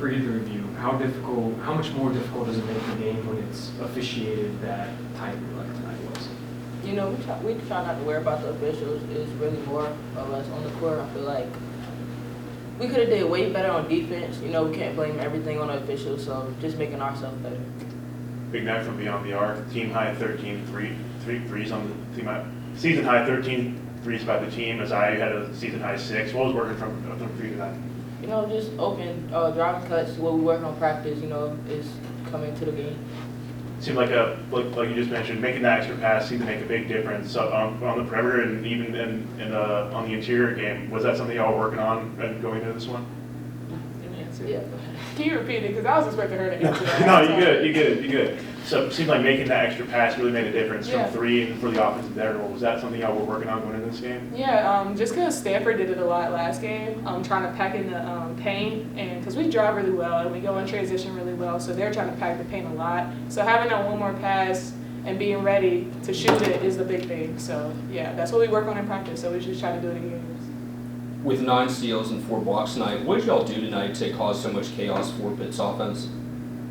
for either of you, how much more difficult does it make the game when it's officiated that tightly like tonight was? You know, we try not to worry about the officials. It's really more of us on the court. I feel like we could have did way better on defense. You know, we can't blame everything on the officials, so just making ourselves better. Big night from beyond the arc. Team high 13 threes on the team high. Season high 13 threes by the team. Aziaha had a season high 6. What was working from 3 tonight? You know, just open driving cuts. What we work on practice, you know, is coming to the game. Seemed like you just mentioned, making that extra pass seemed to make a big difference on the perimeter and even on the interior game. Was that something y'all were working on and going into this one? Yeah. Can you repeat it? Because I was expecting her to answer that. No, you good. So it seemed like making that extra pass really made a difference from 3 and for the offensive interval. Was that something y'all were working on going into this game? Yeah, just because Stanford did it a lot last game, trying to pack in the paint, and because we drive really well and we go in transition really well, so they're trying to pack the paint a lot. So having that one more pass and being ready to shoot it is the big thing. So yeah, that's what we work on in practice. So we just try to do it in games. With 9 steals and 4 blocks tonight, what did y'all do tonight to cause so much chaos for Pitt's offense?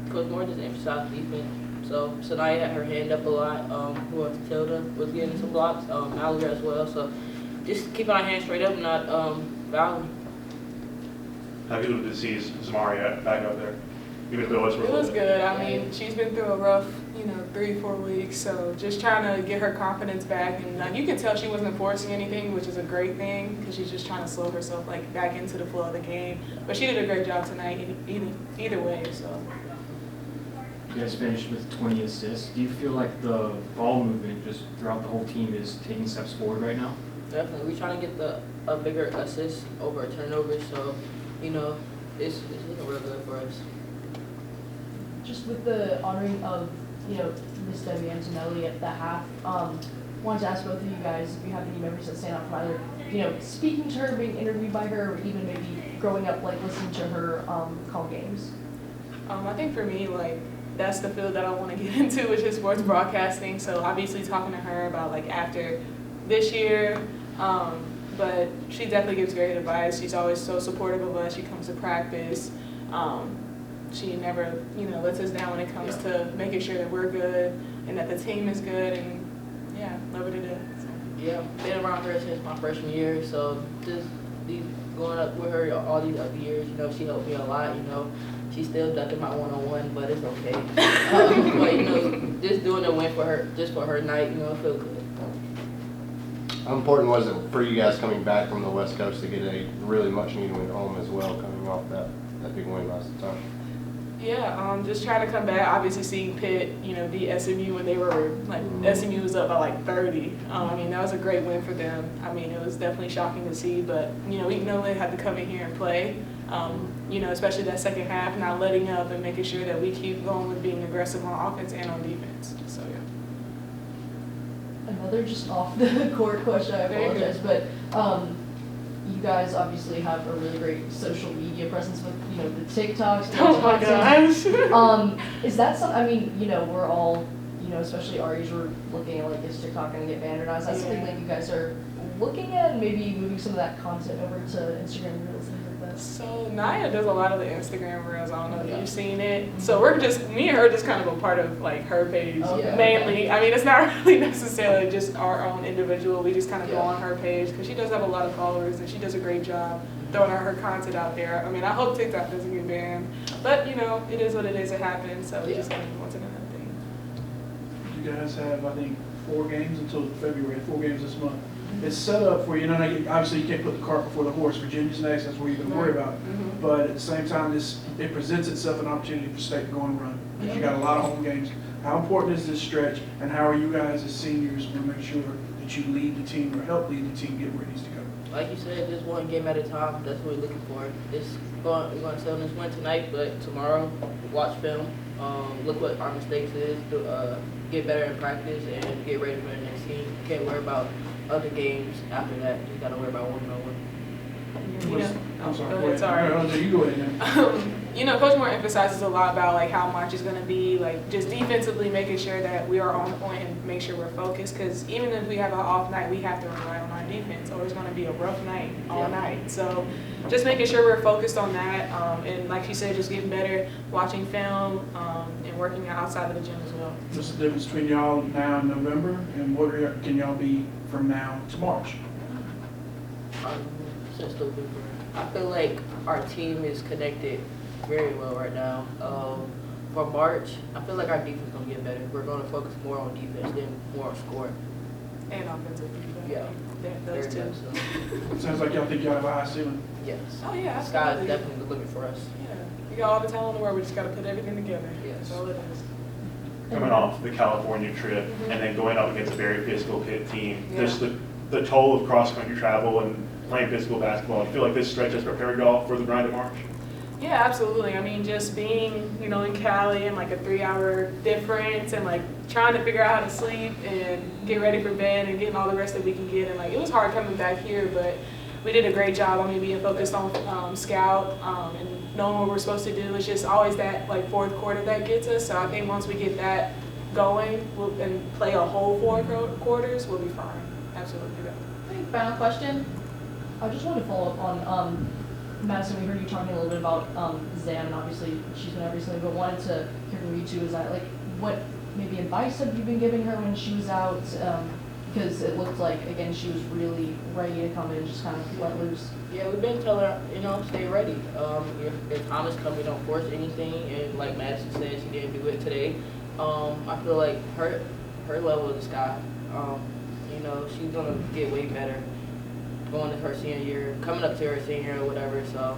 Coach Moore just emphasized defense. So Sanaya had her hand up a lot. Who else? Tilda was getting some blocks. Mallory as well. So just keeping our hands straight up, and not fouling. How good was it to see Zamaria back up there? Even if it was for It was good. I mean, she's been through a rough, 3-4 weeks. So just trying to get her confidence back, and you can tell she wasn't forcing anything, which is a great thing because she's just trying to slow herself back into the flow of the game. But she did a great job tonight, either way. So. You guys finished with 20 assists. Do you feel like the ball movement just throughout the whole team is taking steps forward right now? Definitely. We're trying to get a bigger assist over turnovers, so, it's looking real good for us. Just with the honoring of, Miss Debbie Antonelli at the half, wanted to ask both of you guys if you have any memories that stand out from either, speaking to her, being interviewed by her, or even maybe growing up, listening to her call games. I think for me, that's the field that I want to get into, which is sports broadcasting. So obviously talking to her about after this year, but she definitely gives great advice. She's always so supportive of us. She comes to practice. She never, lets us down when it comes to making sure that we're good and that the team is good, and yeah, love her to death. So. Yeah, been around her since my freshman year, so just going up with her all these other years, she helped me a lot, She's still ducking my one-on-one, but it's okay. But, just doing a win for her, just for her night, it feel good. How important was it for you guys coming back from the West Coast to get a really much needed win at home as well, coming off that big win last time? Yeah, just trying to come back. Obviously, seeing Pitt, beat SMU when they were SMU was up by 30. That was a great win for them. It was definitely shocking to see, but we know they had to come in here and play. Especially that second half, not letting up and making sure that we keep going with being aggressive on offense and on defense. So yeah. Another just off the court question. I apologize, but you guys obviously have a really great social media presence with the TikToks. Oh my gosh. Is that something? We're all especially our age, we're looking at is TikTok going to get banned or not? Is that something that you guys are looking at, and maybe moving some of that content over to Instagram Reels and things like that? So Naya does a lot of the Instagram Reels. I don't know if you've seen it. So we're me and her just kind of a part of her page mainly. Okay. It's not really necessarily just our own individual. We just kind of go on her page because she does have a lot of followers and she does a great job throwing her content out there. I hope TikTok doesn't get banned, but it is what it is. It happens. So we just kind of move on to another thing. You guys have, I think, 4 games until February. 4 games this month. It's set up for obviously you can't put the cart before the horse. Virginia's next, that's what you're going to worry about. Mm-hmm. But at the same time, it presents itself an opportunity for state to go and run. Because you got a lot of home games. How important is this stretch, and how are you guys as seniors going to make sure that you lead the team or help lead the team get where it needs to go? Like you said, just one game at a time. That's what we're looking for. We're going to sell this win tonight, but tomorrow, watch film, look what our mistakes is, get better in practice, and get ready for the next team. Can't worry about other games after that. Just got to worry about one-on-one. I'm sorry. Go ahead, sorry. No, you go ahead now. you know, Coach Moore emphasizes a lot about like how March is going to be, like just defensively making sure that we are on point and make sure we're focused. Because even if we have an off night, we have to rely on our defense, or it's going to be a rough night all night. So just making sure we're focused on that, and like you said, just getting better, watching film, and working outside of the gym as well. What's the difference between y'all now in November, and what can y'all be from now to March? Since November, I feel like our team is connected very well right now. For March, I feel like our defense is gonna get better. We're gonna focus more on defense than more on scoring. And offensive feedback. Yeah. Those Very two. much so. Sounds like y'all think y'all have a high ceiling. Yes. Oh yeah, The sky is absolutely. definitely the limit for us. Yeah, you got all the talent in the world. We just got to put everything together. Yes. That's all it is. Coming off the California trip Mhm. and then going up against a very physical Pitt team, Yeah. just the toll of cross-country travel and playing physical basketball, I feel like this stretch has prepared y'all for the grind of March. Yeah, absolutely. I mean, just being, you know, in Cali and like a 3-hour difference and like trying to figure out how to sleep and get ready for bed and getting all the rest that we can get. And like, it was hard coming back here, but we did a great job. I mean, being focused on scout and knowing what we're supposed to do. It's just always that like fourth quarter that gets us. So I think once we get that going and play a whole 4 quarters, we'll be fine. Absolutely. Final question. I just wanted to follow up on Madison. We heard you talking a little bit about Zam, and obviously she's been out recently, but wanted to hear from you too. Is that like what maybe advice have you been giving her when she was out? Because it looked like again she was really ready to come in and just kind of let loose. Yeah, we've been telling her, you know, stay ready. If Thomas comes, we don't force anything, and like Madison said, she didn't do it today. I feel like her level of the sky. You know, she's gonna get way better going to her senior year, coming up to her senior year or whatever. So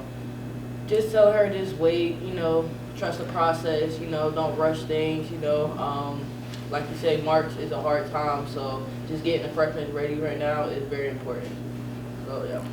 just tell her, just wait, you know, trust the process, you know, don't rush things, you know. Like you said, March is a hard time, so just getting the freshmen ready right now is very important. So yeah.